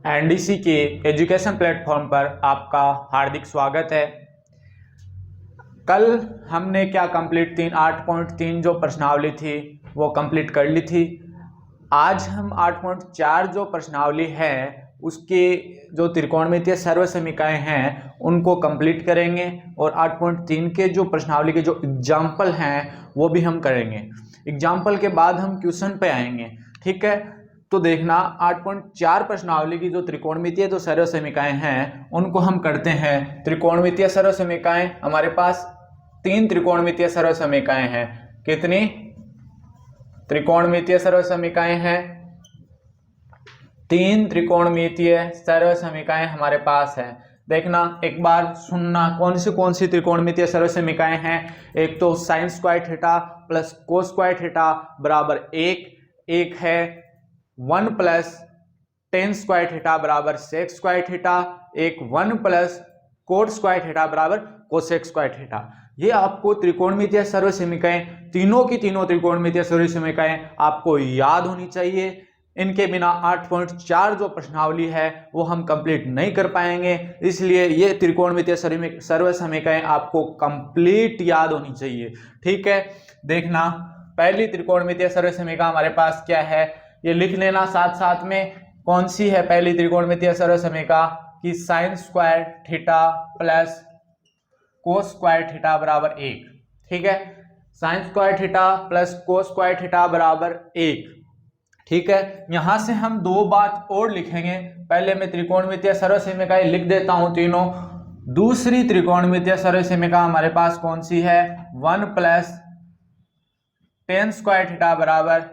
NDC के education platform पर आपका हार्दिक स्वागत है। कल हमने क्या कंप्लीट 8.3 जो प्रश्नावली थी वो कंप्लीट कर ली थी। आज हम 8.4 जो प्रश्नावली है उसके जो त्रिकोणमितीय सर्व समीकरण हैं उनको कंप्लीट करेंगे और 8.3 के जो प्रश्नावली के जो एग्जाम्पल हैं वो भी हम करेंगे। एग्जाम्पल के बाद हम क्वेश्चन पे आएंगे, ठीक है। तो देखना 8.4 प्रश्नावली की जो त्रिकोणमितीय जो सर्व समीकरण हैं उनको हम करते हैं। त्रिकोणमितीय सर्व समीकरण हमारे पास 3 त्रिकोणमितीय सर्व समीकरण हैं। कितनी त्रिकोणमितीय सर्व समीकरण हैं? 3 त्रिकोणमितीय सर्व समीकरण हमारे पास है। देखना एक बार सुनना कौन सी त्रिकोणमितीय सर्व समीकरण हैं। एक तो sign square theta plus cos square theta बराबर 1, एक है 1 प्लस टेन स्क्वायर थीटा बराबर सेक स्क्वायर थीटा, एक 1 प्लस कोट स्क्वायर थीटा बराबर कोसेक स्क्वायर थीटा। ये आपको त्रिकोणमितीय सर्व समीकरण तीनों की तीनों त्रिकोणमितीय सर्व समीकरण आपको याद होनी चाहिए। इनके बिना 8.4 जो प्रश्नावली है वो हम कंप्लीट नहीं कर पाएंगे, इसलिए ये त्रिकोणमितीय सर्व समीकरण आपको कंप्लीट याद होनी चाहिए, ठीक है। देखना पहली त्रिकोणमितीय सर्व समीकरण हमारे पास क्या है ये लिख लेना साथ साथ में। कौन सी है पहली त्रिकोणमितीय सर्व समीकरण कि sign square theta plus cos square theta बराबर 1, ठीक है। Sign square theta plus cos square theta बराबर 1, ठीक है। यहां से हम दो बात और लिखेंगे। पहले मैं त्रिकोणमितीय सर्व समीकरण लिख देता हूं तीनों। दूसरी त्रिकोणमितीय सर्व समीकरण हमारे पास कौन सी है? 1 प्लस टेन स्क्वायर थीटा बराबर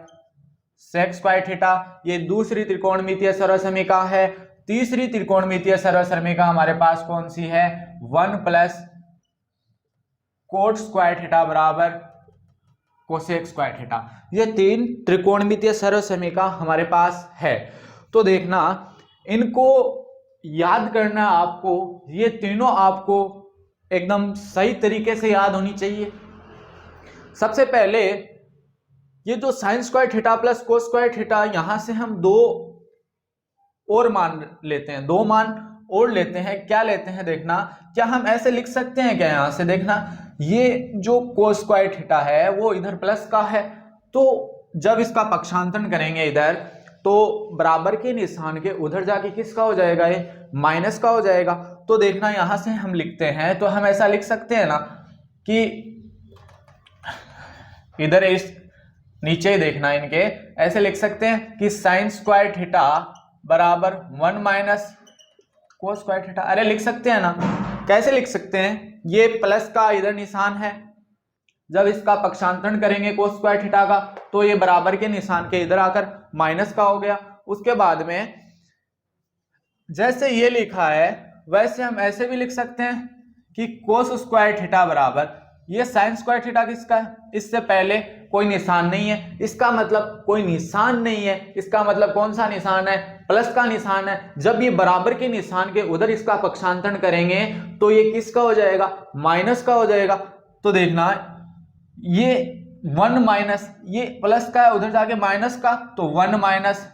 सेक स्क्वायर थीटा। ये दूसरी त्रिकोणमितीय सर्व समीकरण है। तीसरी त्रिकोणमितीय सर्व समीकरण हमारे पास कौन सी है? 1 प्लस कोट स्क्वायर थीटा बराबर कोसेक स्क्वायर थीटा। ये 3 त्रिकोणमितीय सर्व समीकरण हमारे पास है। तो देखना इनको याद करना आपको, ये तीनों आपको एकदम सही तरीके से याद होनी चाहिए। सबसे पहले ये जो sign square theta plus cos square theta, यहां से हम दो और मान लेते हैं, 2 मान और लेते हैं। क्या लेते हैं देखना, क्या हम ऐसे लिख सकते हैं क्या? यहां से देखना ये जो कोस स्क्वायर थीटा है वो इधर प्लस का है, तो जब इसका पक्षांतरण करेंगे इधर तो बराबर के निशान के उधर जाके किसका हो जाएगा? ये माइनस का हो जाएगा। तो देखना यहां से हम लिखते हैं तो हम ऐसा लिख सकते हैं ना कि इधर इस नीचे ही देखना इनके ऐसे लिख सकते हैं कि साइन स्क्वायर थीटा बराबर 1 माइनस कोस स्क्वायर थीटा। अरे लिख सकते हैं ना, कैसे लिख सकते हैं? ये प्लस का इधर निशान है, जब इसका पक्षांतरण करेंगे कोस स्क्वायर थीटा का तो ये बराबर के निशान के इधर आकर माइनस का हो गया। उसके बाद में जैसे ये लिखा है वैसे हम ऐसे भी लिख सकते हैं कि कोस स्क्वायर थीटा बराबर ये साइन स्क्वायर थीटा किसका है? इससे पहले कोई निशान नहीं है, इसका मतलब कोई निशान नहीं है। इसका मतलब कौन सा निशान है? प्लस का निशान है। जब ये बराबर के निशान के उधर इसका पक्षांतरण करेंगे तो ये किसका हो जाएगा? माइनस का हो जाएगा। तो देखना ये 1 माइनस ये प्लस का है उधर जाके माइनस का, तो 1 माइनस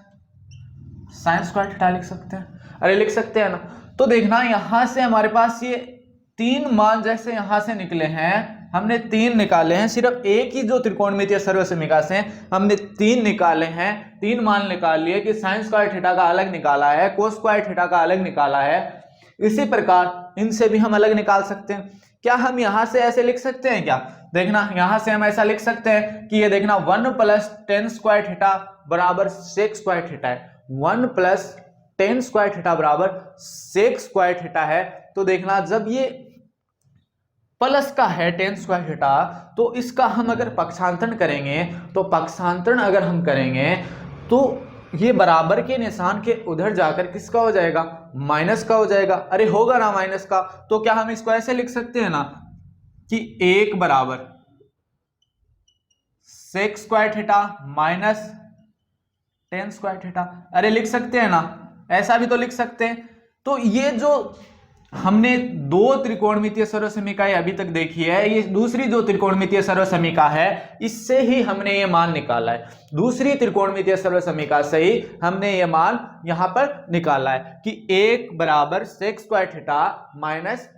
साइन स्क्वायर थीटा लिख सकते हैं। अरे लिख सकते हैं ना। तो देखना यहां से हमारे पास ये 3 मान जैसे यहां से निकले हैं, हमने 3 निकाले हैं। सिर्फ एक ही जो त्रिकोणमितीय सर्व समीकरण से हमने 3 निकाले हैं। 3 मान निकाल लिए कि साइन स्क्वायर थीटा का अलग निकाला है, कोस स्क्वायर थीटा का अलग निकाला है। इसी प्रकार इनसे भी हम अलग निकाल सकते हैं। क्या हम यहां से ऐसे लिख सकते हैं क्या? देखना यहां से हम ऐसा लिख सकते हैं कि ये देखना 1 प्लस टेन स्क्वायर थीटा बराबर सेक स्क्वायर थीटा है। 1 प्लस टेन स्क्वायर थीटा बराबर सेक स्क्वायर थीटा है। तो देखना जब ये प्लस का है टेन स्क्वायर थीटा तो इसका हम अगर पक्षांतरण करेंगे तो पक्षांतरण अगर हम करेंगे तो ये बराबर के निशान के उधर जाकर किसका हो जाएगा? माइनस का हो जाएगा। अरे होगा ना माइनस का। तो क्या हम इसको ऐसे लिख सकते हैं ना कि 1 बराबर sec square theta minus tan square theta. अरे लिख सकते हैं ना, ऐसा भी तो लिख सकते हैं। तो ये जो हमने दो त्रिकोणमितीय सर्वसमीकाएं अभी तक देखी है। ये दूसरी जो त्रिकोणमितीय सर्वसमीका है इससे ही हमने ये मान निकाला है। दूसरी त्रिकोणमितीय सर्वसमीका से ही हमने ये मान यहां पर निकाला है कि 1 बराबर sec square theta minus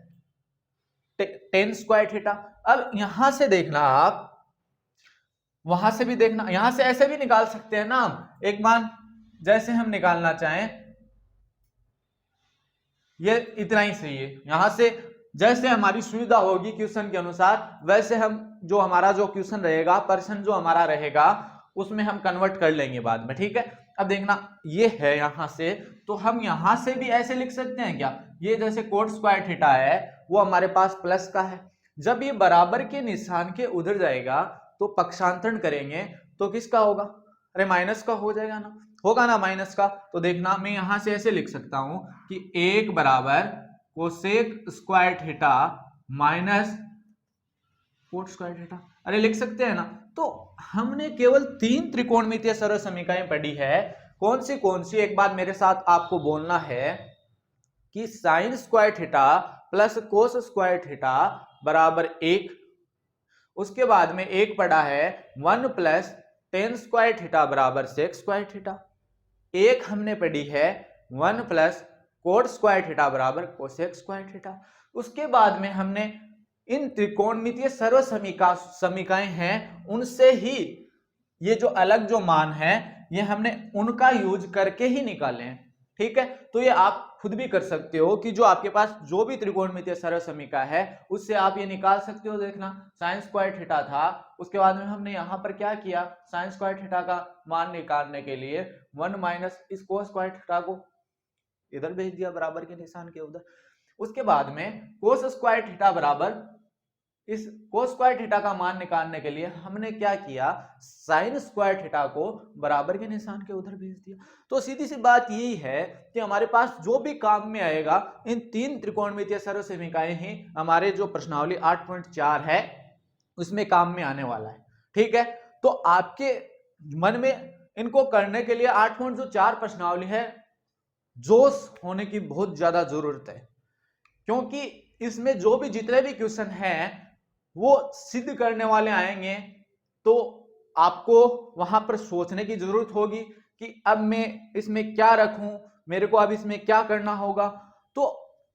tan square theta. अब यहां से देखना, आप वहां से भी देखना, यहां से ऐसे भी निकाल सकते हैं ना हम एक मान, जैसे हम निकालना चाहें ये इतना ही सही है। यहां से जैसे हमारी सुविधा होगी क्वेश्चन के अनुसार, वैसे हम जो हमारा जो क्वेश्चन रहेगा, पर्सन जो हमारा रहेगा, उसमें हम कन्वर्ट कर लेंगे बाद में, ठीक है। अब देखना ये है यहां से, तो हम यहां से भी ऐसे लिख सकते हैं क्या, ये जैसे कोट स्क्वायर थीटा है वो हमारे पास प्लस का है, जब ये बराबर के निशान के उधर जाएगा तो पक्षांतरण करेंगे तो किसका होगा, अरे माइनस का हो जाएगा ना, होगा ना माइनस का। तो देखना मैं यहां से ऐसे लिख सकता हूं कि 1 बराबर cosec square theta minus cot square theta, अरे लिख सकते हैं ना। तो हमने केवल 3 त्रिकोणमितीय सर्वसमीकाएं पढ़ी है। कौन सी, एक बात मेरे साथ आपको बोलना है कि sign square theta plus cos square theta बराबर 1, उसके बाद में एक पढ़ा है 1 प्लस tan स्क्वायर थीटा बराबर sec स्क्वायर थीटा, एक हमने पढ़ी है 1 प्लस कोट स्क्वायर थीटा बराबर कोसेक स्क्वायर थीटा। उसके बाद में हमने इन त्रिकोणमितीय सर्वसमीकाएं हैं उनसे ही ये जो अलग जो मान है ये हमने उनका यूज करके ही निकाले हैं, ठीक है। तो ये आप खुद भी कर सकते हो कि जो आपके पास जो भी त्रिकोणमितीय सर्वसमीका है उससे आप ये निकाल सकते हो। देखना साइन स्क्वायर थीटा था, उसके बाद में हमने यहाँ पर क्या किया, साइन स्क्वायर थीटा का मान निकालने के लिए 1 माइनस इस कोस स्क्वायर थीटा को इधर भेज दिया बराबर के निशान के उधर। उसके बाद में कोस स्क्वायर थीटा बराबर इस कोस स्क्वायर थीटा का मान निकालने के लिए हमने क्या किया, साइन स्क्वायर थीटा को बराबर के निशान के उधर भेज दिया। तो सीधी सी बात यही है कि हमारे पास जो भी काम में आएगा इन 3 त्रिकोणमितीय सर्वसमीकाएं ही हमारे जो प्रश्नावली 8.4 है उसमें काम में आने वाला है, ठीक है। तो आपके मन में इनको करने के लिए 8.4 प्रश्नावली है जोश होने की बहुत ज्यादा जरूरत है, क्योंकि इसमें जो भी जितने भी क्वेश्चन हैं वो सिद्ध करने वाले आएंगे, तो आपको वहां पर सोचने की जरूरत होगी कि अब मैं इसमें क्या रखूं, मेरे को अब इसमें क्या करना होगा। तो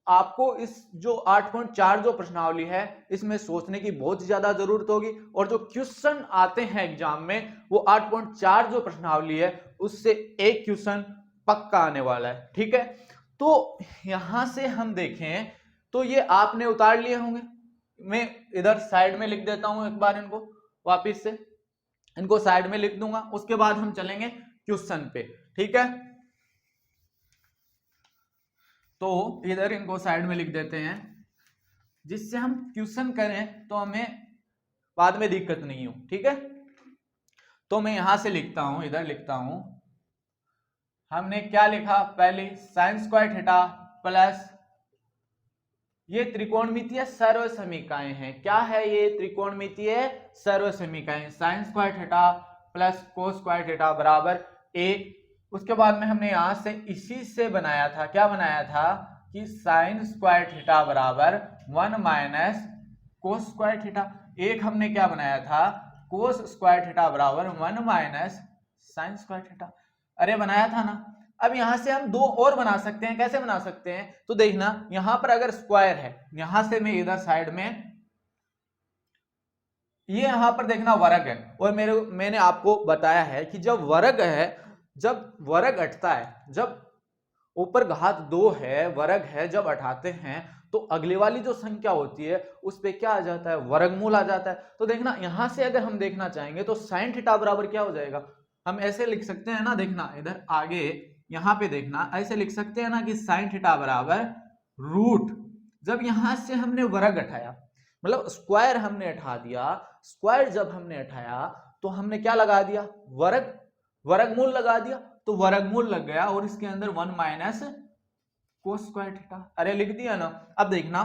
आपको इस जो 8.4 जो प्रश्नावली है इसमें सोचने की बहुत ज्यादा जरूरत होगी, और जो क्वेश्चन आते हैं एग्जाम में वो 8.4 जो प्रश्नावली है उससे एक क्वेश्चन पक्का आने वाला है, ठीक है। तो यहां से हम देखें तो ये आपने उतार लिए होंगे, मैं इधर साइड में लिख देता हूं एक बार, इनको वापिस से इनको साइड में लिख दूंगा, उसके बाद हम चलेंगे क्वेश्चन पे, ठीक है। तो इधर इनको साइड में लिख देते हैं जिससे हम क्वेश्चन करें तो हमें बाद में दिक्कत नहीं हो, ठीक है। तो मैं यहां से लिखता हूं, इधर लिखता हूं, हमने क्या लिखा पहले, साइन स्क्वायर थीटा प्लस ये त्रिकोणमितीय सर्वसमीकाएं हैं। क्या है ये त्रिकोणमितीय सर्वसमीकाएं, sine square theta plus cos square theta बराबर 1। उसके बाद में हमने यहां से इसी से बनाया था, क्या बनाया था कि साइन स्क्वायर थीटा बराबर 1 माइनस कोस स्क्वायर थीटा। एक हमने क्या बनाया था, कोस स्क्वायर थीटा बराबर 1 माइनस साइन स्क्वायर थीटा, अरे बनाया था ना। अब यहां से हम दो और बना सकते हैं, कैसे बना सकते हैं, तो देखना यहां पर अगर स्क्वायर है, यहां से मैं इधर साइड में ये यहां पर देखना वर्ग है, और मैंने आपको बताया है कि जब वर्ग है, जब वर्ग हटता है, जब ऊपर घात 2 है वर्ग है, जब हटाते हैं तो अगली वाली जो संख्या होती है उस पे क्या आ जाता है, वर्गमूल आ जाता है। तो देखना यहां से अगर हम देखना चाहेंगे तो साइन थीटा बराबर क्या हो जाएगा, हम ऐसे लिख सकते हैं ना, देखना इधर आगे यहां पे देखना ऐसे लिख सकते हैं ना कि साइन थीटा बराबर रूट, जब यहां से हमने वर्ग हटाया, मतलब स्क्वायर हमने हटा दिया, स्क्वायर जब हमने हटाया तो हमने क्या लगा दिया, वर्ग, वर्गमूल लगा दिया, तो वर्गमूल लग गया और इसके अंदर 1 माइनस कोस स्क्वायर थीटा, अरे लिख दिया ना। अब देखना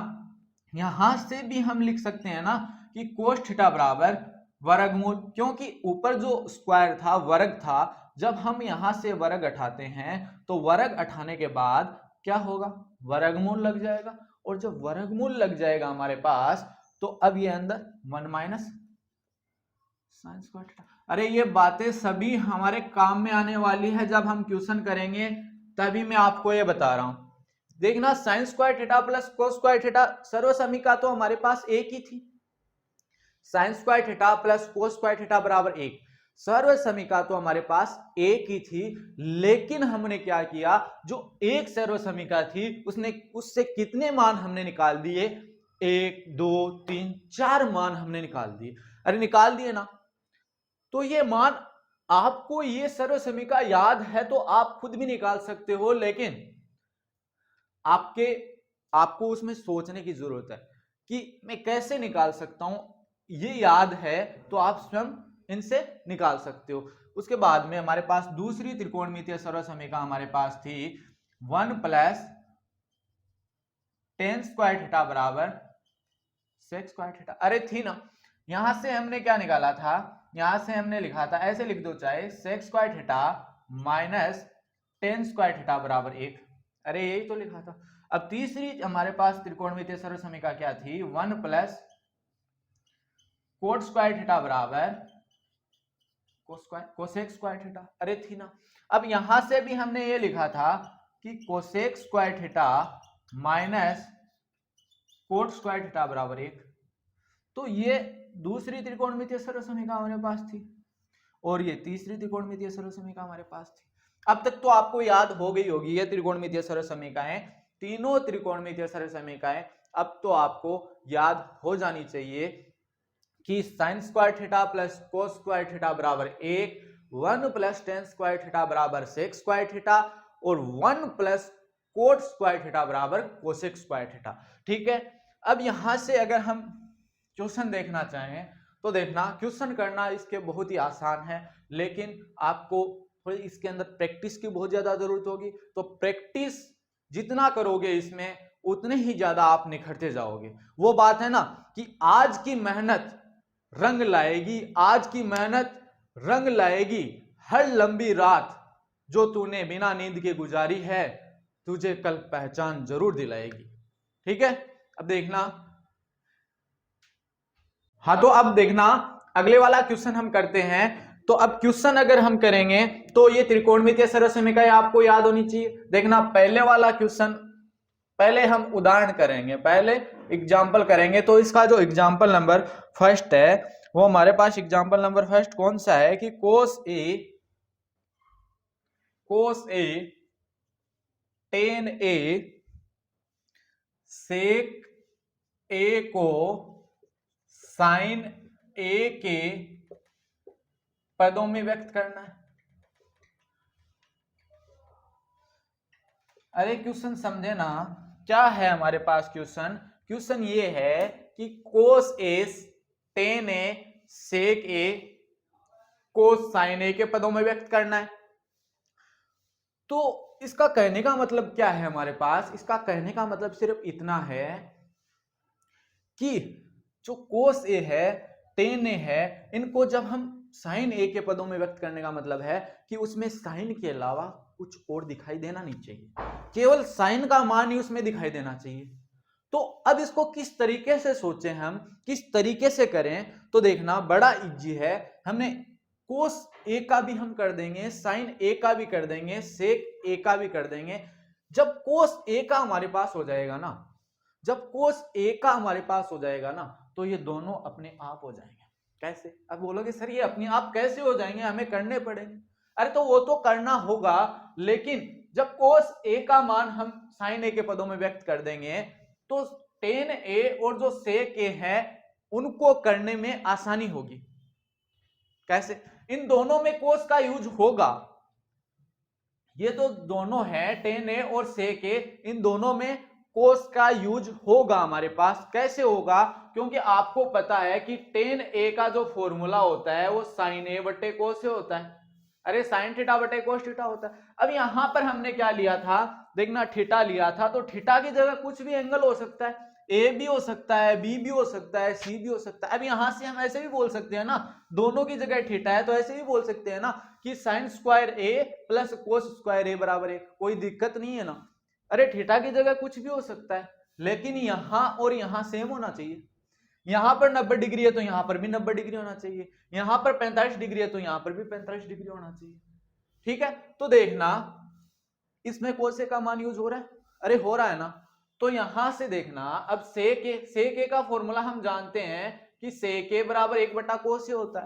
यहां से भी हम लिख सकते हैं ना कि कोस थीटा बराबर वर्गमूल, क्योंकि ऊपर जो स्क्वायर था वर्ग था, जब हम यहां से वर्ग हटाते हैं तो वर्ग हटाने के बाद क्या होगा, वर्गमूल लग जाएगा, और जब वर्गमूल लग जाएगा हमारे पास तो अब ये अंदर 1 माइनस साइन स्क्वायर थीटा। अरे ये बातें सभी हमारे काम में आने वाली है जब हम क्वेश्चन करेंगे, तभी मैं आपको ये बता रहा हूं। देखना sine square theta plus cos square theta सर्वसमीका तो हमारे पास एक ही थी, sine square theta plus cos square theta बराबर एक, सर्वसमीका तो हमारे पास एक ही थी। लेकिन हमने क्या किया, जो एक सर्वसमीका थी उससे कितने मान हमने निकाल दिए, 1 2 3 4 मान हमने निकाल दिए। अरे निकाल दिए ना, तो ये मान आपको ये सर्वसमीका याद है तो आप खुद भी निकाल सकते हो, लेकिन आपको उसमें सोचने की जरूरत है कि मैं कैसे निकाल सकता हूं। ये याद है तो आप स्वयं इनसे निकाल सकते हो। उसके बाद में हमारे पास दूसरी त्रिकोणमितीय सर्वसमीका हमारे पास थी 1 प्लस टेन स्क्वायर थीटा बराबर सेक स्क्वायर थीटा। अरे थी ना, यहां से हमने क्या निकाला था, यहां से हमने लिखा था, ऐसे लिख दो चाहे, sec square theta minus tan square theta बराबर एक। अरे यही तो लिखा था। अब तीसरी हमारे पास त्रिकोणमितीय सर्वसमीका क्या थी, 1 प्लस कोट स्क्वायर थीटा बराबर कोसेक स्क्वायर थीटा। अरे थी ना। अब यहां से भी हमने ये लिखा था कि cosec square theta minus cot square theta बराबर एक। तो ये दूसरी त्रिकोणमितीय सर्वसमीका हमारे पास थी और ये तीसरी त्रिकोणमितीय सर्वसमीका हमारे पास थी। अब तक तो आपको याद हो गई होगी ये त्रिकोणमितीय सर्वसमीकाएं, तीनों त्रिकोणमितीय सर्वसमीकाएं अब तो आपको याद हो जानी चाहिए कि sign square theta plus cos square theta बराबर एक, 1 प्लस टेन स्क्वायर थीटा बराबर सेक स्क्वायर थीटा और 1 प्लस कोट स्क्वायर थीटा बराबर कोसेक स्क्वायर थीटा। ठीक है। अब यहां से अगर हम क्वेश्चन देखना चाहें तो देखना, क्वेश्चन करना इसके बहुत ही आसान है, लेकिन आपको थोड़ी इसके अंदर प्रैक्टिस की बहुत ज्यादा जरूरत होगी। तो प्रैक्टिस जितना करोगे इसमें उतने ही ज्यादा आप निखरते जाओगे। वो बात है ना कि आज की मेहनत रंग लाएगी, आज की मेहनत रंग लाएगी। हर लंबी रात जो तूने बिना नींद के गुजारी है तुझे कल पहचान जरूर दिलाएगी। ठीक है। अब देखना, हाँ तो अब देखना अगले वाला क्वेश्चन हम करते हैं। तो अब क्वेश्चन अगर हम करेंगे तो ये त्रिकोणमितीय सर्वसमीकाएं आपको याद होनी चाहिए। देखना पहले वाला क्वेश्चन, पहले हम उदाहरण करेंगे, पहले एग्जाम्पल करेंगे। तो इसका जो एग्जाम्पल नंबर फर्स्ट है वो हमारे पास एग्जाम्पल नंबर फर्स्ट कौन सा है कि कोस ए टेन ए सेक ए को साइन ए के पदों में व्यक्त करना है। अरे क्वेश्चन समझे ना, क्या है हमारे पास क्वेश्चन, क्वेश्चन ये है कि कोस ए टेन ए सेक ए को साइन ए के पदों में व्यक्त करना है। तो इसका कहने का मतलब क्या है हमारे पास, इसका कहने का मतलब सिर्फ इतना है कि जो कोस ए है टेन ए है, इनको जब हम साइन ए के पदों में व्यक्त करने का मतलब है कि उसमें साइन के अलावा कुछ और दिखाई देना नहीं चाहिए, केवल साइन का मान ही उसमें दिखाई देना चाहिए। तो अब इसको किस तरीके से सोचें, हम किस तरीके से करें, तो देखना बड़ा इजी है। हमने कोस ए का भी हम कर देंगे, साइन ए का भी कर देंगे, सेक ए का भी कर देंगे। जब कोस ए का हमारे पास हो जाएगा ना, जब कोस ए का हमारे पास हो जाएगा ना, तो ये दोनों अपने आप हो जाएंगे। कैसे? अब बोलोगे सर ये अपने आप कैसे हो जाएंगे, हमें करने पड़ेंगे। अरे तो वो तो करना होगा, लेकिन जब कोस ए का मान हम साइन ए के पदों में व्यक्त कर देंगे तो टेन ए और जो सेक ए है उनको करने में आसानी होगी। कैसे? इन दोनों में कोस का यूज होगा, ये तो दोनों है टेन ए और सेक ए, इन दोनों में कोस का यूज होगा हमारे पास। कैसे होगा? क्योंकि आपको पता है कि टेन ए का जो फॉर्मूला होता है वो साइन ए बटे कोस से होता है। अरे साइन थीटा बटे कोस थीटा होता है। अब यहां पर हमने क्या लिया था, देखना थीटा लिया था, तो थीटा की जगह कुछ भी एंगल हो सकता है, ए भी हो सकता है, बी भी हो सकता है, सी भी हो सकता है। अब यहां से हम ऐसे भी बोल सकते हैं ना, दोनों की जगह थीटा है तो ऐसे भी बोल सकते हैं ना कि साइन स्क्वायर ए प्लस कोस स्क्वायर ए बराबर 1, कोई दिक्कत नहीं है ना। अरे थीटा की जगह कुछ भी हो सकता है, लेकिन यहां और यहां सेम होना चाहिए। यहां पर 90 डिग्री है तो यहां पर भी 90 डिग्री होना चाहिए, यहां पर 45 डिग्री है तो यहां पर भी 45 डिग्री होना चाहिए। ठीक है, तो देखना इसमें कोसे का मान यूज हो रहा है, अरे हो रहा है ना। तो यहां से देखना, अब सेक ए का फॉर्मूला हम जानते हैं कि सेक ए बराबर 1 कोस ए होता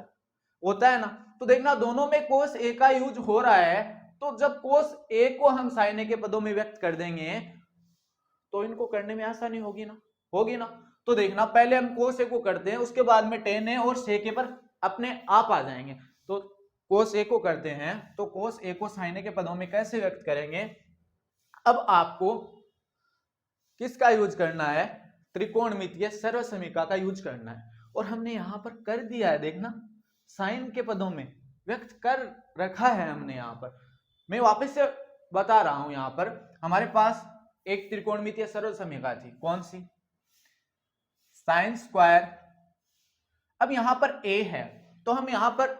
है ना। तो देखना दोनों में कोस ए का यूज हो रहा है, तो जब कोस ए को हम साइन ए के पदों में व्यक्त कर देंगे तो इनको करने में आसानी होगी ना। तो देखना पहले हम कोस ए को करते हैं, उसके बाद में टेन ए और सेक ए पर अपने आप आ जाएंगे। तो कोस ए को करते हैं, तो कोस ए को साइन ए के पदों में कैसे व्यक्त करेंगे। अब आपको किसका यूज करना है, त्रिकोणमितीय सर्वसमीका का यूज करना है, और हमने यहां पर कर दिया है। देखना साइन के पदों में व्यक्त कर रखा है हमने यहां पर। मैं वापस से बता रहा हूं, यहां पर हमारे पास एक त्रिकोणमितीय सर्वसमीका थी, कौन सी, साइन स्क्वायर। अब यहां पर ए है तो हम यहां पर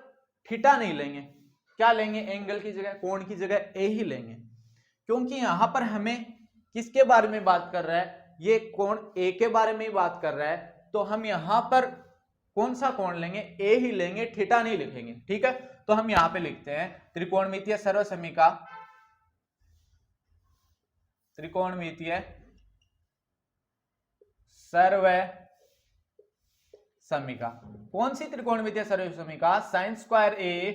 थीटा नहीं लेंगे, क्या लेंगे, एंगल की जगह, कोण की जगह ए ही लेंगे, क्योंकि यहां पर हमें किसके बारे में बात कर रहा है, ये कोण ए के बारे में ही बात कर रहा है। तो हम यहां पर कौन सा कोण लेंगे, ए ही लेंगे, थीटा नहीं लिखेंगे। ठीक है, तो हम यहां पे लिखते हैं त्रिकोणमितीय सर्वसमीका, त्रिकोणमितीय सर्वसमीका। कौन सी त्रिकोणमितीय सर्वसमीका, साइन स्क्वायर ए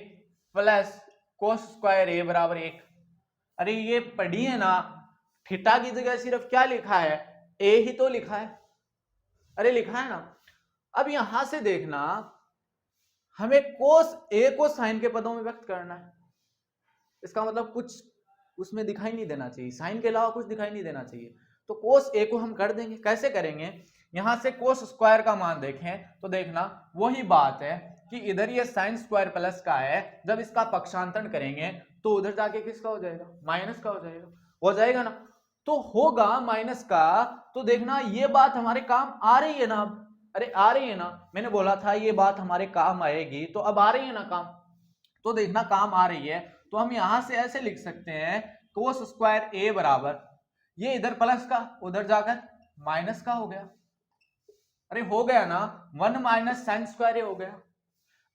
प्लस कोस स्क्वायर ए बराबर 1। अरे ये पढ़ी है ना, थीटा की जगह सिर्फ क्या लिखा है, ए ही तो लिखा है, अरे लिखा है ना। अब यहां से देखना हमें कोस ए को साइन के पदों में व्यक्त करना है, इसका मतलब कुछ उसमें दिखाई नहीं देना चाहिए, साइन के अलावा कुछ दिखाई नहीं देना चाहिए। तो कोस ए को हम कर देंगे, कैसे करेंगे, यहां से कोस स्क्वायर का मान देखें तो देखना वही बात है कि इधर ये साइन स्क्वायर प्लस का है, जब इसका पक्षांतरण करेंगे तो उधर जाके किसका हो जाएगा, माइनस का हो जाएगा ना। तो होगा माइनस का, तो देखना ये बात हमारे काम आ रही है ना। अरे आ रही है ना, मैंने बोला था ये बात हमारे काम आएगी, तो अब आ रही है ना काम। तो देखना काम आ रही है, तो हम यहां से ऐसे लिख सकते हैं कोस स्क्वायर ए बराबर, ये इधर प्लस का उधर जाकर माइनस का हो गया। अरे हो गया ना, 1 माइनस साइन स्क्वायर ए हो गया।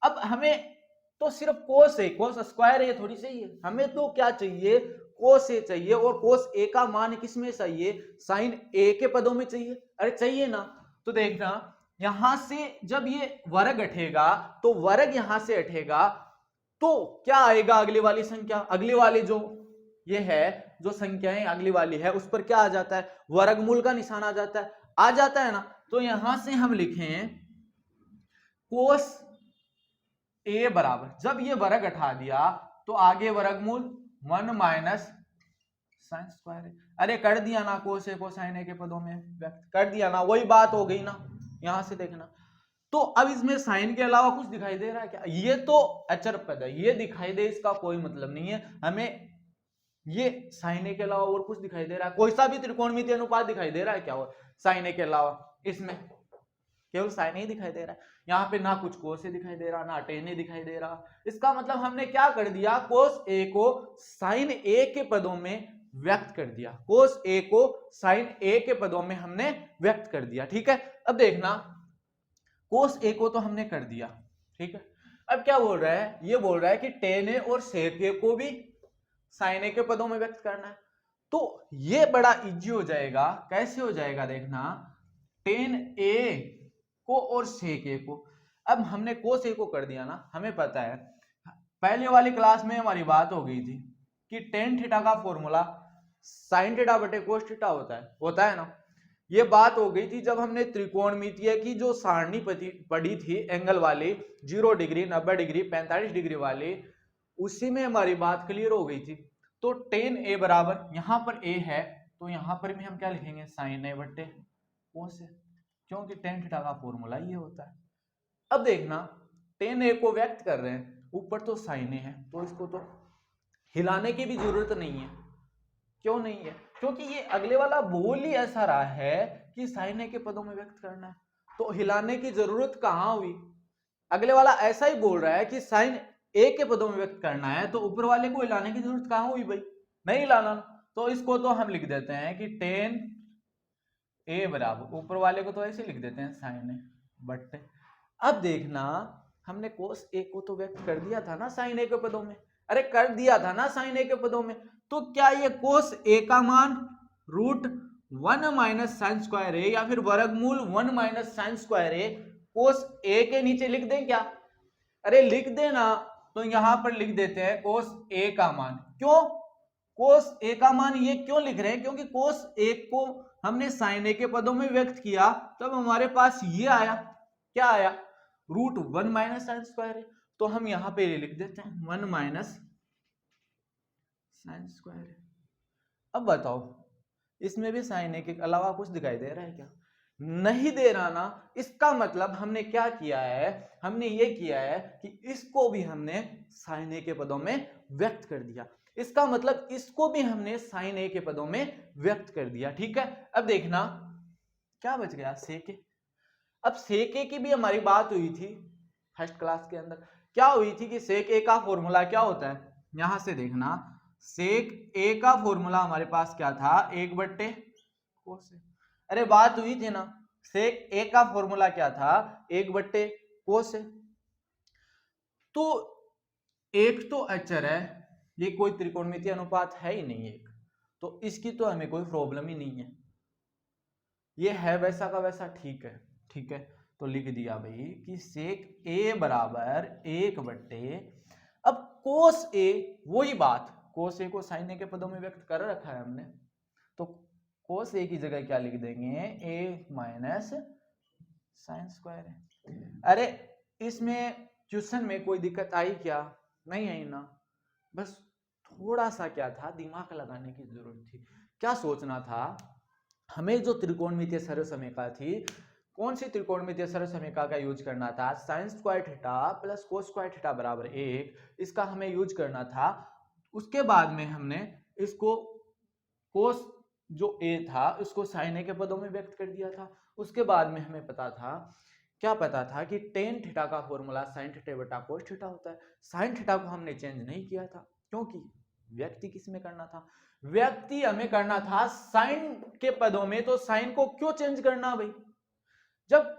अब हमें तो सिर्फ कोस ए, कोस स्क्वायर ए थोड़ी चाहिए, हमें तो क्या चाहिए, कोस ए चाहिए, और कोस ए का मान किसमें चाहिए, साइन ए के पदों में चाहिए। अरे चाहिए ना। तो देखना यहां से जब ये वर्ग हटेगा तो वर्ग यहां से हटेगा, तो क्या आएगा अगली वाली संख्या, अगली वाली जो ये है, जो संख्याएं अगली वाली है उस पर क्या आ जाता है, वर्गमूल का निशान आ जाता है ना। तो यहां से हम लिखें कोस ए बराबर, जब ये वर्ग हटा दिया तो आगे वर्गमूल 1 माइनस साइन स्क्वायर। अरे कर दिया ना, कोस ए को साइन ए के पदों में व्यक्त कर दिया ना, वही बात हो गई ना। यहां से देखना, तो अब इसमें साइन के अलावा कुछ दिखाई दे रहा है क्या, ये तो अचर पद है, ये दिखाई दे, इसका कोई मतलब नहीं है हमें, ये साइन ए के अलावा और कुछ दिखाई दे रहा है, कोई सा भी त्रिकोणमितीय अनुपात दिखाई दे रहा है क्या, और साइन ए के अलावा इसमें केवल साइन ही दिखाई दे रहा है। यहाँ पे ना कुछ कोस ए दिखाई दे रहा, ना टेन ए दिखाई दे रहा। इसका मतलब हमने क्या कर दिया, कोस ए को साइन ए के पदों में व्यक्त कर दिया, कोस ए को साइन ए के पदों में हमने व्यक्त कर दिया। ठीक है, अब देखना कोस ए को तो हमने कर दिया, ठीक है। अब क्या बोल रहा है, ये बोल रहा है कि टेन ए और सेक ए को भी साइन ए के पदों में व्यक्त करना है। तो ये बड़ा इजी हो जाएगा, कैसे हो जाएगा देखना, टेन ए को और सेक ए को, अब हमने कोस ए को कर दिया ना, हमें पता है पहले वाली क्लास में हमारी बात हो गई थी कि टेन थीटा का फॉर्मूला साइन थीटा बटे कोस थीटा होता है ना। ये बात हो गई थी जब हमने त्रिकोणमितीय की जो सारणी पढ़ी थी एंगल वाली, 0 डिग्री, 90 डिग्री, 45 डिग्री वाली, उसी में हमारी बात क्लियर हो गई थी। तो टेन ए बराबर, यहां पर ए है तो यहां पर भी हम क्या लिखेंगे, साइन ए बटे कोस ए, क्योंकि टेन थीटा का फॉर्मूला ये होता है। अब देखना टेन ए को व्यक्त कर रहे हैं, ऊपर तो साइन ए है तो इसको तो हिलाने की भी जरूरत नहीं है। क्यों नहीं है, क्योंकि ये अगले वाला बोल ही ऐसा रहा है कि साइन ए के पदों में व्यक्त करना है, तो हिलाने की जरूरत कहां हुई। अगले वाला ऐसा ही बोल रहा है कि साइन ए के पदों में व्यक्त करना है, तो ऊपर वाले को हिलाने की जरूरत कहां हुई भाई, नहीं हिलाना। तो इसको तो हम लिख देते हैं कि टेन ए बराबर, ऊपर वाले को तो ऐसे लिख देते हैं साइन ए बट, अब देखना हमने कोस ए को तो व्यक्त कर दिया था ना साइन ए के पदों में, अरे कर दिया था ना साइन ए के पदों में, तो क्या ये कोस ए का मान रूट 1 माइनस साइन स्क्वायर ए या फिर वर्गमूल 1 माइनस साइन स्क्वायर ए कोस ए के नीचे लिख दें क्या? अरे लिख देना, तो यहां पर लिख देते हैं कोस ए का मान। क्यों कोस ए का मान ये क्यों लिख रहे हैं? क्योंकि कोस ए को हमने साइन ए के पदों में व्यक्त किया तब हमारे पास ये आया, क्या आया? रूट 1 माइनस साइन स्क्वायर है, तो हम यहां पे ये लिख देते हैं 1 माइनस साइन स्क्वायर है। अब बताओ इसमें भी साइन ए के अलावा कुछ दिखाई दे रहा है क्या? नहीं दे रहा ना, इसका मतलब हमने क्या किया है, हमने ये किया है कि इसको भी हमने साइन ए के पदों में व्यक्त कर दिया, इसका मतलब इसको भी हमने साइन ए के पदों में व्यक्त कर दिया। ठीक है, अब देखना क्या बच गया, सेक ए। अब सेक ए की भी हमारी बात हुई थी फर्स्ट क्लास के अंदर, क्या हुई थी कि सेक ए का फॉर्मूला क्या होता है, यहां से देखना सेक ए का फॉर्मूला हमारे पास क्या था, 1 कोस ए। अरे बात हुई थी ना, सेक ए का फॉर्मूला क्या था, 1 कोस ए। तो एक तो अचर है, ये कोई त्रिकोणमितीय अनुपात है ही नहीं एक, तो इसकी तो हमें कोई प्रॉब्लम ही नहीं है, ये है वैसा का वैसा। ठीक है, ठीक है, तो लिख दिया भाई कि सेक ए बराबर 1 अब कोस ए, वही बात, कोस ए को साइन ए के पदों में व्यक्त कर रखा है हमने, तो कोस ए की जगह क्या लिख देंगे, ए माइनस साइन स्क्वायर है। अरे इसमें क्वेश्चन में कोई दिक्कत आई क्या? नहीं आई ना, बस थोड़ा सा क्या था, दिमाग लगाने की जरूरत थी। क्या सोचना था, हमें जो त्रिकोणमितीय सर्वसमीकरण थी, कौन सी त्रिकोणमितीय सर्वसमीकरण का यूज करना था, sign square theta plus cos square theta बराबर 1, इसका हमें यूज करना था। उसके बाद में हमने इसको कोस जो ए था उसको साइन ए के पदों में व्यक्त कर दिया था। उसके बाद में हमें पता था, क्या पता था कि टेन थीटा का फॉर्मूला साइन थीटा बटा कोस थीटा होता है। साइन थीटा को हमने चेंज नहीं किया था, क्योंकि व्यक्ति किस में करना था, व्यक्ति हमें करना था साइन के पदों में, तो साइन को क्यों चेंज करना भाई, जब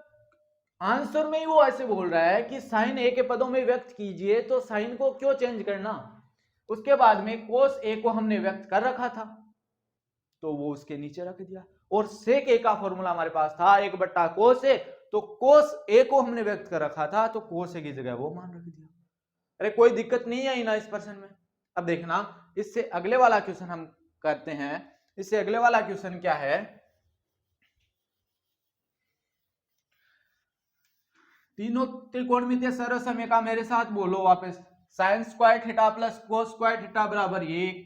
आंसर में ही वो ऐसे बोल रहा है कि साइन ए के पदों में व्यक्त कीजिए, तो साइन को क्यों चेंज करना। उसके बाद में कोस ए को हमने व्यक्त कर रखा था, तो वो उसके नीचे रख दिया, और सेक ए का फॉर्मूला हमारे पास था 1 कोस ए, तो कोस ए को हमने व्यक्त कर रखा था, तो कोस ए की जगह वो मान रख दिया। अरे कोई दिक्कत नहीं आई ना इस प्रश्न में। अब देखना इससे अगले वाला क्वेश्चन हम करते हैं। इससे अगले वाला क्वेश्चन क्या है, तीनों त्रिकोणमितीय सर्वसमीकरण मेरे साथ बोलो वापस, sine square theta plus cos square theta बराबर 1,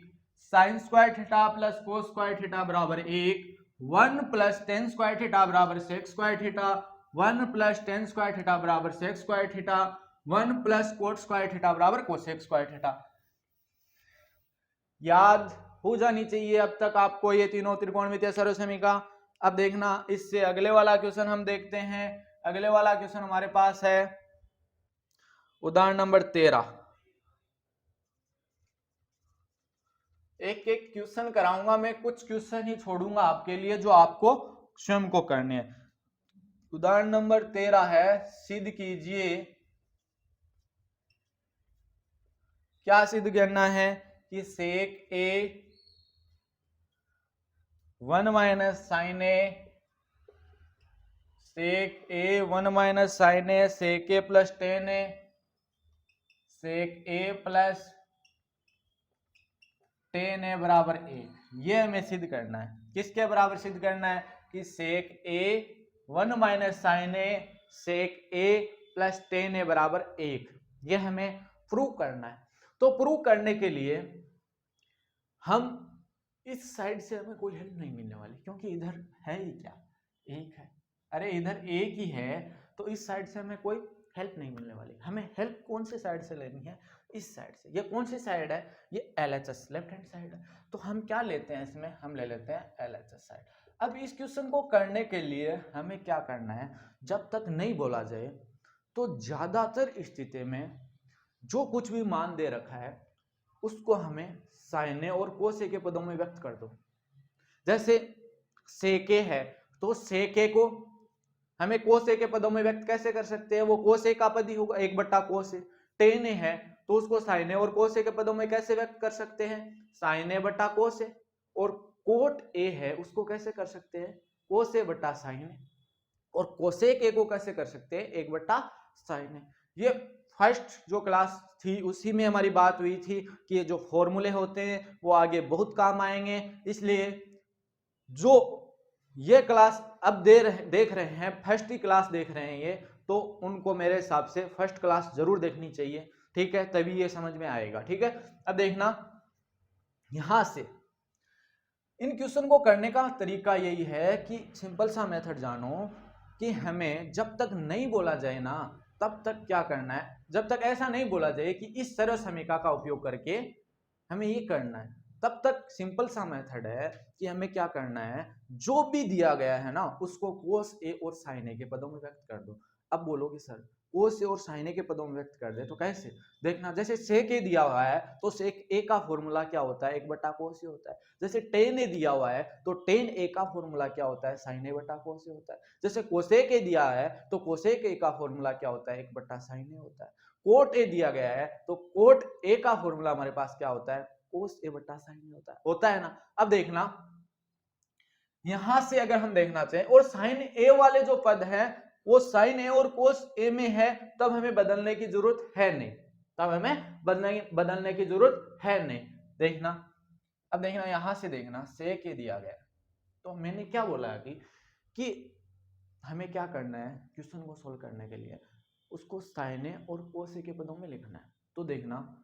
sine square theta plus cos square theta बराबर 1, 1 प्लस टेन स्क्वायर थीटा बराबर sec square theta, 1 plus tan square theta बराबर sec square theta, 1 plus cot square theta बराबर cosec square theta. याद हो जानी चाहिए अब तक आपको ये तीनों त्रिकोणमितीय सर्वसमीकरण। अब देखना इससे अगले वाला क्वेश्चन हम देखते हैं। अगले वाला क्वेश्चन हमारे पास है उदाहरण नंबर 13। एक एक क्वेश्चन कराऊंगा मैं, कुछ क्वेश्चन ही छोड़ूंगा आपके लिए जो आपको स्वयं को करने हैं। उदाहरण नंबर 13 है, सिद्ध कीजिए, क्या सिद्ध करना है कि सेक ए 1 माइनस साइन ए, सेक ए 1 माइनस साइन ए, सेक ए प्लस टेन ए, सेक ए प्लस टेन ए बराबर 1, ये हमें सिद्ध करना है। किसके बराबर सिद्ध करना है कि सेक ए 1 माइनस साइन ए, सेक ए प्लस टेन ए बराबर 1, ये हमें प्रूव करना है। तो प्रूव करने के लिए हम इस साइड से हमें कोई हेल्प नहीं मिलने वाली, क्योंकि इधर है ही क्या, एक है। अरे इधर एक ही है, तो इस साइड से हमें कोई हेल्प नहीं मिलने वाली। हमें हेल्प कौन से साइड से लेनी है, इस साइड से। ये कौन सी साइड है, ये LHS लेफ्ट हैंड साइड है। तो हम क्या लेते हैं इसमें, हम ले लेते हैं LHS साइड। अब इस क्वेश्चन को करने के लिए हमें क्या करना है, जब तक नहीं बोला जाए तो ज्यादातर स्थिति में जो कुछ भी मान दे रखा है उसको हमें साइन ए और कोस ए के पदों में व्यक्त कर दो। जैसे सेक ए है तो sec a को हमें cos a के पदों में व्यक्त कैसे कर सकते हैं, वो cos a का पद ही होगा 1/cos a। tan a है तो उसको sin a और cos a के पदों में कैसे व्यक्त कर सकते हैं, sin a/cos a। और cot a है उसको कैसे कर सकते हैं, cos a/sin a। और cosec a को कैसे कर सकते हैं, 1/sin a। ये फर्स्ट जो क्लास थी उसी में हमारी बात हुई थी कि ये जो फॉर्मूले होते हैं वो आगे बहुत काम आएंगे, इसलिए जो ये क्लास अब देख रहे हैं, फर्स्ट ही क्लास देख रहे हैं ये, तो उनको मेरे हिसाब से फर्स्ट क्लास जरूर देखनी चाहिए, ठीक है, तभी ये समझ में आएगा। ठीक है, अब देखना यहां से इन क्वेश्चन को करने का तरीका यही है कि सिंपल सा मेथड जानो कि हमें जब तक नहीं बोला जाए ना तब तक क्या करना है, जब तक ऐसा नहीं बोला जाए कि इस सर्व समीकरण का उपयोग करके हमें ये करना है, तब तक सिंपल सा मेथड है कि हमें क्या करना है, जो भी दिया गया है ना उसको cos a और sin a के पदों में व्यक्त कर दो। अब बोलोगे सर cos a और sin a के पदों में व्यक्त कर दे तो कैसे, देखना जैसे sec a दिया हुआ है तो sec a का फॉर्मूला क्या होता है, 1/cos a होता है। जैसे tan a दिया हुआ है तो tan a का फॉर्मूला क्या होता है, sin a/cos a होता है। जैसे cosec a दिया है तो cosec a का फॉर्मूला क्या होता है, 1/sin a होता है। cot a दिया गया है तो cot a का फॉर्मूला हमारे पास क्या होता है, cos a/sin a होता है ना। अब देखना यहां से अगर हम देखना चाहें और sin a वाले जो पद है वो sin a और cos a में है, तब हमें बदलने की जरूरत है नहीं, तब हमें बदलने की जरूरत है नहीं। देखना अब देखना यहां से देखना sec a दिया गया तो मैंने क्या बोला कि हमें क्या करना है, क्वेश्चन को सोल्व करने के लिए उसको sin a और cos a के पदों में लिखना है। तो देखना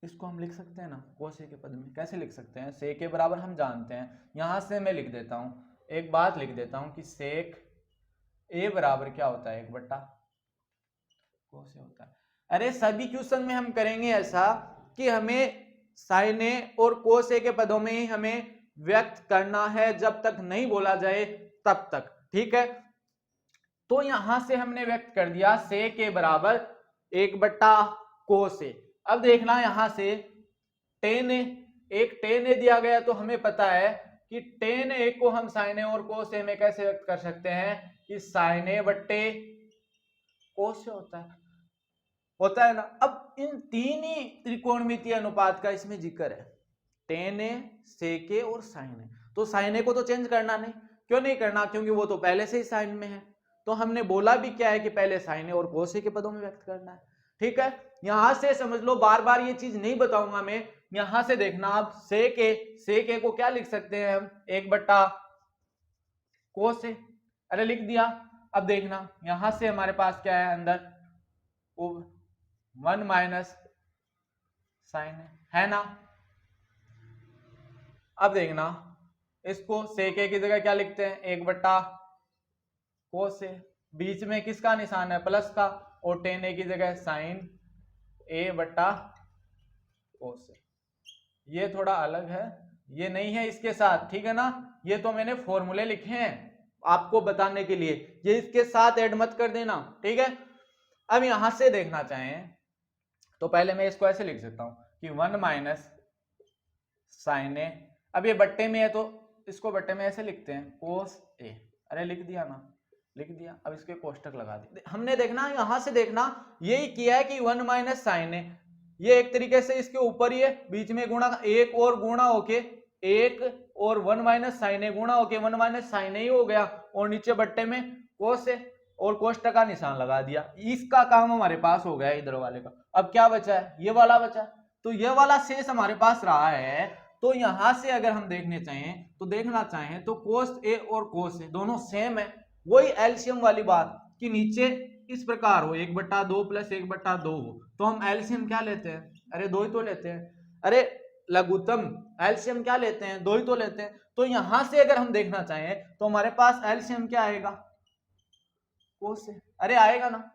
इसको हम लिख सकते हैं ना cos a के पद में, कैसे लिख सकते हैं, sec के बराबर हम जानते हैं, यहां से मैं लिख देता हूं, एक बात लिख देता हूं कि sec a बराबर क्या होता है, 1/cos a होता है। अरे सभी क्वेश्चन में हम करेंगे ऐसा कि हमें sin a और cos a के पदों में ही हमें व्यक्त करना है, जब तक नहीं बोला जाए तब तक, ठीक है। तो यहां से हमने व्यक्त कर दिया sec a बराबर 1/cos a। अब देखना यहां से tan a, एक tan a दिया गया तो हमें पता है कि tan a को हम sin a और cos a में कैसे व्यक्त कर सकते हैं कि sin a/cos a होता है ना। अब इन तीन ही त्रिकोणमितीय अनुपात का इसमें जिक्र है, tan a, sec a और sin a। तो sin a को तो चेंज करना नहीं, क्यों नहीं करना, क्योंकि वो तो पहले से ही साइन में है। तो हमने बोला भी क्या है कि पहले sin a और cos a के पदों में व्यक्त करना है, ठीक है। यहां से समझ लो, बार बार ये चीज नहीं बताऊंगा मैं, यहां से देखना आप sec a को क्या लिख सकते हैं हम, 1/cos a, अरे लिख दिया। अब देखना यहां से हमारे पास क्या है अंदर, 1 माइनस साइन है ना। अब देखना इसको sec a की जगह क्या लिखते हैं, 1/cos a, बीच में किसका निशान है, प्लस का, और tan a की जगह sin a/cos a। ये थोड़ा अलग है, ये नहीं है इसके साथ, ठीक है ना। ये तो मैंने फॉर्मूले लिखे हैं आपको बताने के लिए, ये इसके साथ ऐड मत कर देना, ठीक है। अब यहां से देखना चाहें तो पहले मैं इसको ऐसे लिख सकता हूं कि 1 माइनस साइन ए, अब ये बट्टे में है तो इसको बट्टे में ऐसे लिखते हैं cos a, अरे लिख दिया ना, लिख दिया। अब इसके कोष्टक लगा दिए, हमने देखना यहां से देखना यही किया है कि 1 माइनस साइन ए, ये एक तरीके से इसके ऊपर ही है, बीच में गुणा, एक और गुणा होके, एक और 1 माइनस साइन ए गुणा होके 1 माइनस साइन ए ही हो गया, और नीचे बट्टे में cos a और कोष्टक का निशान लगा दिया। इसका काम हमारे पास हो गया इधर वाले का। अब क्या बचा है, ये वाला बचा, तो ये वाला शेष हमारे पास रहा है। तो यहां से अगर हम देखने चाहें तो देखना चाहें तो cos a और cos a दोनों सेम है, वही एलसीएम वाली बात कि नीचे इस प्रकार हो 1/2 प्लस 1/2 हो, तो हम एलसीएम क्या लेते हैं, अरे 2 ही तो लेते हैं, अरे लघुत्तम एलसीएम क्या लेते हैं, 2 ही तो लेते हैं। तो यहां से अगर हम देखना चाहें तो हमारे पास एलसीएम क्या आएगा, cos a, अरे आएगा ना,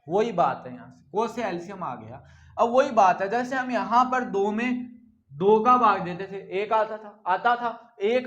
वही बात है, यहां से cos a एलसीएम आ गया। अब वही बात है, जैसे हम यहां पर 2 में 2 का भाग देते थे, एक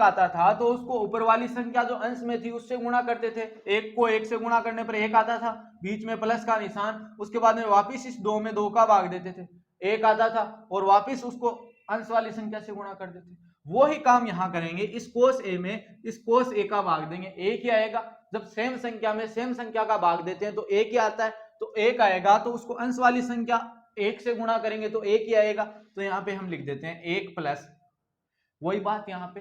आता था तो उसको ऊपर वाली संख्या जो अंश में थी उससे गुणा करते थे, एक को 1 से गुणा करने पर 1 आता था, बीच में प्लस का निशान, उसके बाद में वापिस इस 2 में 2 का भाग देते थे, 1 आता था, और वापिस उसको अंश वाली संख्या से गुणा कर देते। वो ही काम यहां करेंगे, इस कोस ए में इस कोस ए का भाग देंगे, एक ही आएगा। जब सेम संख्या में सेम संख्या का भाग देते हैं तो एक ही आता है, तो एक आएगा, तो उसको अंश वाली संख्या एक से गुणा करेंगे तो एक ही आएगा। तो यहाँ पे हम लिख देते हैं एक प्लस, वही बात यहाँ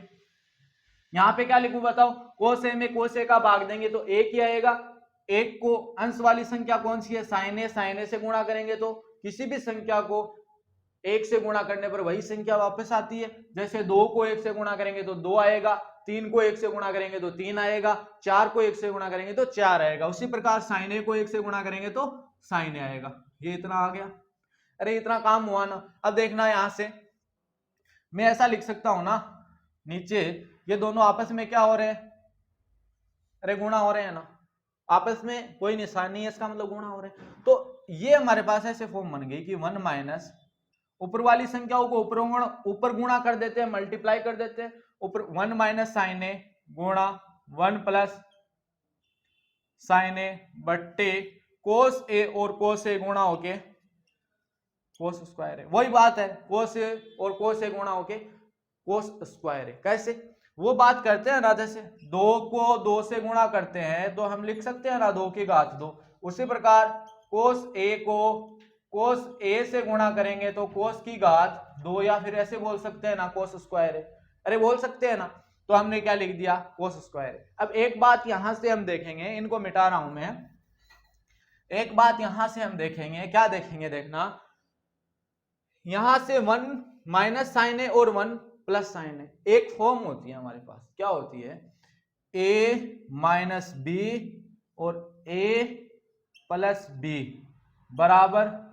पे क्या लिखूं बताओ, कोस ए में कोस ए का भाग देंगे तो एक ही आएगा। एक को अंश वाली संख्या कौन सी है, साइन ए, साइन ए से गुणा करेंगे तो किसी भी संख्या को एक से गुणा करने पर वही संख्या वापस आती है। जैसे 2 को 1 से गुणा करेंगे तो 2 आएगा, 3 को 1 से गुणा करेंगे तो 3 आएगा, 4 को 1 से गुणा करेंगे तो 4 आएगा। उसी प्रकार साइन ए को 1 से गुणा करेंगे तो साइन ए आएगा। ये इतना आ गया। अरे इतना काम हुआ ना। अब देखना यहां से मैं ऐसा लिख सकता हूं ना, नीचे ये दोनों आपस में क्या हो रहे हैं, अरे गुणा हो रहे हैं ना, आपस में कोई निशान नहीं है, इसका मतलब गुणा हो रहे हैं। तो ये हमारे पास ऐसे फॉर्म बन गई कि 1 माइनस ऊपर वाली संख्याओं को ऊपर गुणा कर देते हैं, मल्टीप्लाई कर देते हैं, ऊपर 1 माइनस साइन ए गुणा 1 प्लस साइन ए बट्टे कोस ए, और कोस ए गुणा होके कोस स्क्वायर है। वही बात है, कोस ए और कोस ए गुणा होके कोस स्क्वायर है। कैसे वो बात करते हैं ना, जैसे 2 को 2 से गुणा करते हैं तो हम लिख सकते हैं ना 2 की घात 2। उसी प्रकार कोस ए को कोस ए से गुणा करेंगे तो कोस की घात 2, या फिर ऐसे बोल सकते हैं ना कोस स्क्वायर है। अरे बोल सकते हैं ना, तो हमने क्या लिख दिया, कोस स्क्वायर। अब एक बात यहां से हम देखेंगे, इनको मिटा रहा हूं मैं, एक बात यहां से हम देखेंगे, क्या देखेंगे देखना, यहां से 1 माइनस साइन है और 1 प्लस साइन है, एक फॉर्म होती है हमारे पास, क्या होती है, a माइनस बी और a प्लस बी बराबर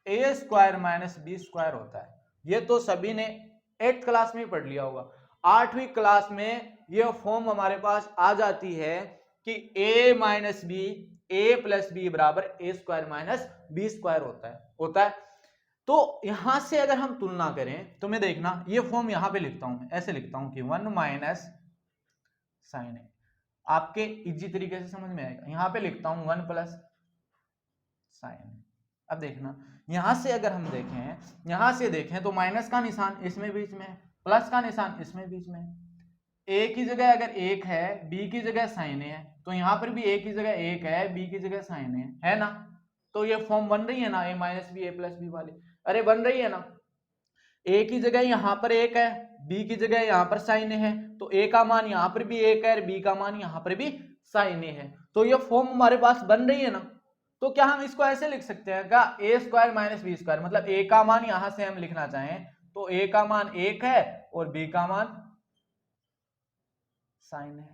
A square minus B square होता है। ये तो सभी ने 8th क्लास में पढ़ लिया होगा। 8वीं क्लास में ये फॉर्म हमारे पास आ जाती है कि a minus B, A plus B बराबर A square minus B square होता है। तो यहां से अगर हम तुलना करें तो मैं देखना, ये फॉर्म यहां पे लिखता हूं, मैं ऐसे लिखता हूं कि 1 माइनस साइन ए, आपके इजी तरीके से समझ में आएगा। यहां पे लिखता हूं 1 प्लस साइन। अब देखना यहां से अगर हम देखें, यहां से देखें तो माइनस का निशान इसमें बीच में है, प्लस का निशान इसमें बीच में है। ए की जगह अगर 1 है, बी की जगह साइन है, तो यहां पर भी ए की जगह 1 है, बी की जगह साइन है ना। तो ये फॉर्म बन रही है ना, ए minus B A plus B वाली, अरे बन रही है ना। ए की जगह यहां पर 1 है, बी की जगह यहां पर साइन है, तो ए का मान यहां पर भी 1 है, बी का मान यहां पर भी साइन है। तो ये फॉर्म हमारे पास बन रही है ना। तो क्या हम इसको ऐसे लिख सकते हैं क्या, ए स्क्वायर माइनस बी स्क्वायर, मतलब ए का मान यहां से हम लिखना चाहें तो ए का मान 1 है और बी का मान साइन है,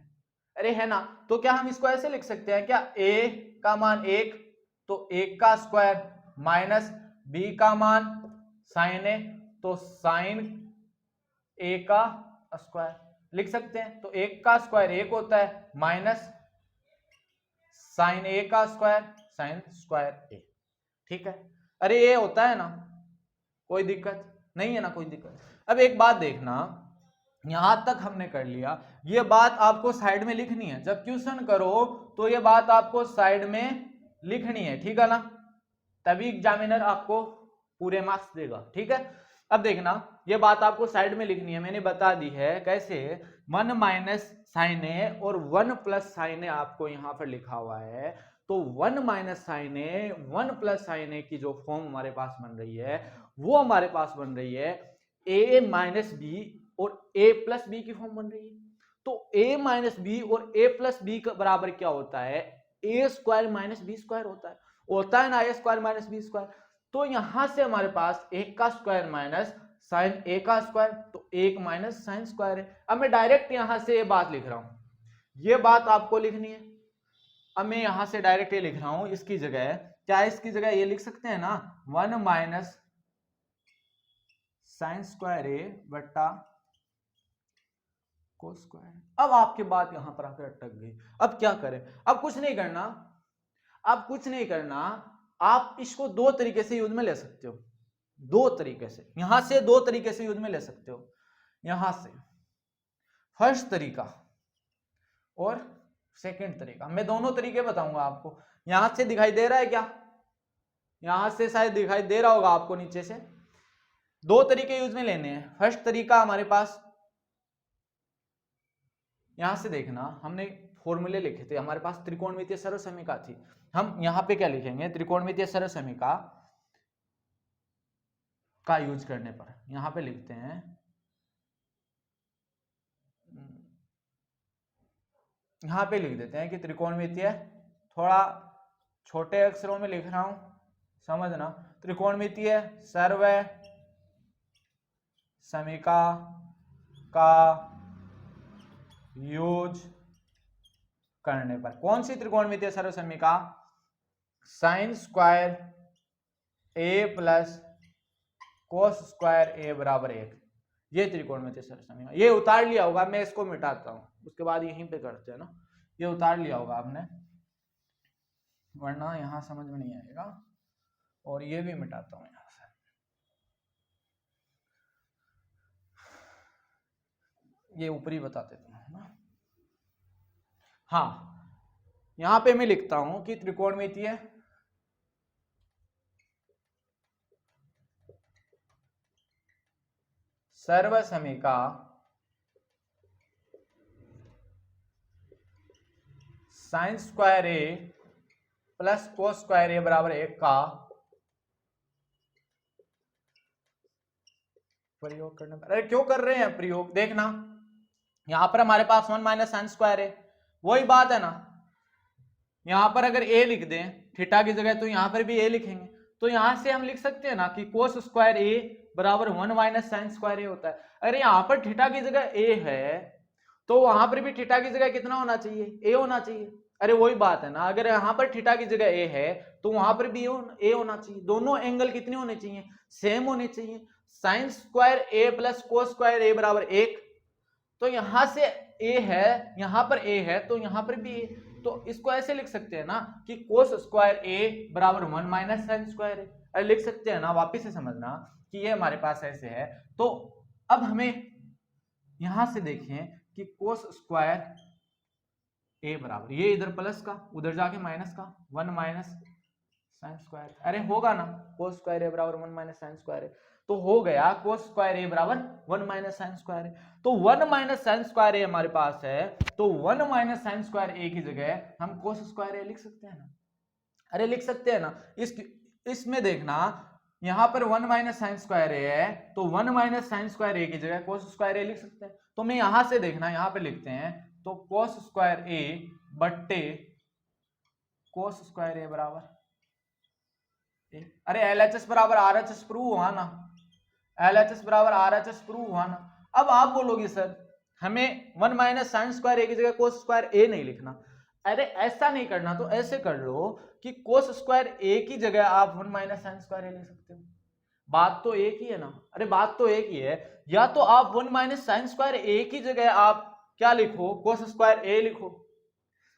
अरे है ना। तो क्या हम इसको ऐसे लिख सकते हैं क्या, ए का मान 1 तो 1 का स्क्वायर माइनस बी का मान साइन है तो साइन ए का स्क्वायर लिख सकते हैं। तो 1 का स्क्वायर 1 होता है माइनस साइन ए का स्क्वायर साइन स्क्वायर ए, ठीक है। अरे ये होता है ना, कोई दिक्कत नहीं है ना, कोई दिक्कत। अब एक बात देखना, यहां तक हमने कर लिया, ये बात आपको साइड में लिखनी है, जब क्वेश्चन करो तो ये बात आपको साइड में लिखनी है, ठीक है ना, तभी एग्जामिनर आपको पूरे मार्क्स देगा, ठीक है। अब देखना ये बात आपको साइड में लिखनी है, मैंने बता दी है कैसे। 1 माइनस साइन ए और 1 प्लस साइन ए आपको यहां पर लिखा हुआ है, तो 1 माइनस साइन ए 1 प्लस साइन ए की जो फॉर्म हमारे पास बन रही है वो हमारे पास बन रही है ए माइनस बी और ए प्लस बी की फॉर्म बन रही है। तो ए माइनस बी और ए प्लस बी का बराबर क्या होता है, ए स्क्वायर माइनस बी स्क्वायर होता है ना, ए स्क्वायर माइनस बी स्क्वायर। तो यहां से हमारे पास 1 का स्क्वायर माइनस साइन ए का स्क्वायर, तो 1 माइनस साइन स्क्वायर है। अब मैं डायरेक्ट यहां से ये बात लिख रहा हूं, ये बात आपको लिखनी है। अब मैं यहां से डायरेक्ट ये लिख रहा हूं, इसकी जगह क्या, इसकी जगह ये लिख सकते हैं ना 1 माइनस साइन स्क्वायर ए बट्टा कोस स्क्वायर। अब आपकी बात यहां पर आकर अटक गई, अब क्या करें, अब कुछ नहीं करना, अब कुछ नहीं करना, आप इसको 2 तरीके से यूज में ले सकते हो, 2 तरीके से, यहां से 2 तरीके से यूज में ले सकते हो। यहां से फर्स्ट तरीका और सेकंड तरीका, मैं दोनों तरीके बताऊंगा आपको। यहां से दिखाई दे रहा है क्या, यहां से शायद दिखाई दे रहा होगा आपको नीचे से। 2 तरीके यूज में लेने हैं। फर्स्ट तरीका हमारे पास यहां से देखना, हमने फॉर्मूले लिखे थे, हमारे पास त्रिकोणमितीय सर्वसमीका थी। हम यहाँ पे क्या लिखेंगे, त्रिकोणमितीय सर्वसमीका का यूज करने पर यहां पे लिखते हैं, यहां पे लिख देते हैं कि त्रिकोणमितीय, थोड़ा छोटे अक्षरों में लिख रहा हूं, समझना, त्रिकोणमितीय सर्वसमीका का यूज करने पर। कौन सी त्रिकोणमितीय सर्वसमीका, साइन स्क्वायर ए प्लस कोस स्क्वायर ए बराबर 1, ये त्रिकोणमितीय सर्वसमीका। ये उतार लिया होगा, मैं इसको मिटाता हूं, उसके बाद यहीं पे करते हैं ना, ये उतार लिया होगा आपने, वरना यहां समझ में नहीं आएगा। और ये भी मिटाता हूं यहां से, ये ऊपरी बता देता हूं ना। हाँ, यहां पे मैं लिखता हूं कि त्रिकोणमितीय सर्वसमीका साइन स्क्वायर ए प्लस कोस स्क्वायर ए बराबर 1 का प्रयोग करने पर। अरे क्यों कर रहे हैं प्रयोग, देखना यहां पर हमारे पास 1 माइनस साइन स्क्वायर है, वही बात है ना। यहां पर अगर a लिख दें थीटा की जगह, तो यहां पर भी a लिखेंगे, तो यहां से हम लिख सकते हैं ना कि कोस स्क्वायर a बराबर 1 माइनस साइन स्क्वायर ए होता है। अगर यहां पर थीटा की जगह a है, तो वहां पर भी थीटा की जगह कितना होना चाहिए, a होना चाहिए। अरे वही बात है ना, अगर यहां पर थीटा की जगह a है, तो वहां पर भी a होना चाहिए। दोनों एंगल कितने होने चाहिए, सेम होने चाहिए। Sine square a plus cos square a बराबर 1, तो यहां से a है, यहां पर a है, तो यहां पर भी a, तो इसको ऐसे लिख सकते हैं ना कि कोस स्क्वायर a बराबर 1 माइनस साइन स्क्वायर है। अरे लिख सकते हैं ना, वापिस से समझना कि ये हमारे पास ऐसे है। तो अब हमें यहां से देखें कि कोस स्क्वायर a बराबर, ये इधर प्लस का, उधर जाके माइनस का, 1 माइनस साइन स्क्वायर, अरे होगा ना, कोस स्क्वायर a बराबर 1 माइनस साइन स्क्वायर है, तो हो गया कोस स्क्वायर a बराबर 1 माइनस साइन स्क्वायर है। तो 1 माइनस साइन स्क्वायर a हमारे पास है, तो 1 माइनस साइन स्क्वायर a की जगह हम कोस स्क्वायर a लिख सकते हैं ना। अरे लिख सकते हैं ना, इसमें देखना, यहां पर 1 माइनस साइन स्क्वायर a है, तो 1 माइनस साइन स्क्वायर a की जगह कोस स्क्वायर a लिख सकते हैं। तो मैं यहां से देखना, यहां पे लिखते हैं, तो कोस स्क्वायर a बट्टे कोस स्क्वायर a बराबर, अरे LHS बराबर RHS प्रूव हुआ ना, LHS बराबर RHS प्रूव हुआ ना। अब आप बोलोगे सर हमें 1 माइनस साइन स्क्वायर ए की जगह कोस स्क्वायर ए नहीं लिखना। अरे ऐसा नहीं करना, तो ऐसे कर लो कि कोस स्क्वायर ए की जगह आप 1 माइनस साइन स्क्वायर ए लिख सकते हो। बात तो एक ही है ना, अरे बात तो एक ही है। या तो आप 1 माइनस साइन स्क्वायर ए की जगह आप क्या लिखो, कोस स्क्वायर ए लिखो,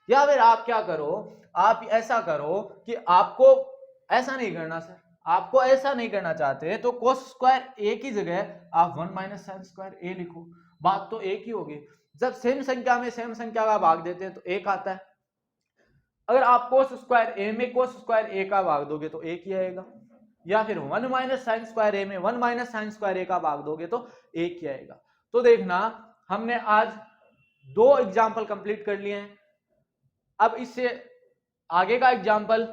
या फिर आप क्या करो, आप ऐसा करो कि आपको ऐसा नहीं करना सर, आपको ऐसा नहीं करना चाहते, तो कोस स्क्वायर ए की जगह आप 1 माइनस साइन स्क्वायर ए लिखो। बात तो एक ही होगी। जब सेम संख्या में सेम संख्या का भाग देते हैं तो एक आता है। अगर आप कोस स्क्वायर ए में कोस स्क्वायर ए का भाग दोगे तो एक ही आएगा, या फिर 1 माइनस साइन स्क्वायर ए में 1 माइनस साइन स्क्वायर ए का भाग दोगे तो एक ही आएगा। तो देखना, हमने आज 2 एग्जाम्पल कंप्लीट कर लिए हैं। अब इससे आगे का एग्जाम्पल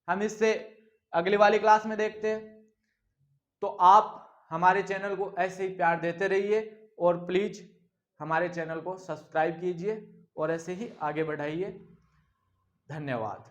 हम इससे अगली वाली क्लास में देखते हैं। तो आप हमारे चैनल को ऐसे ही प्यार देते रहिए, और प्लीज हमारे चैनल को सब्सक्राइब कीजिए और ऐसे ही आगे बढ़ाइए। धन्यवाद।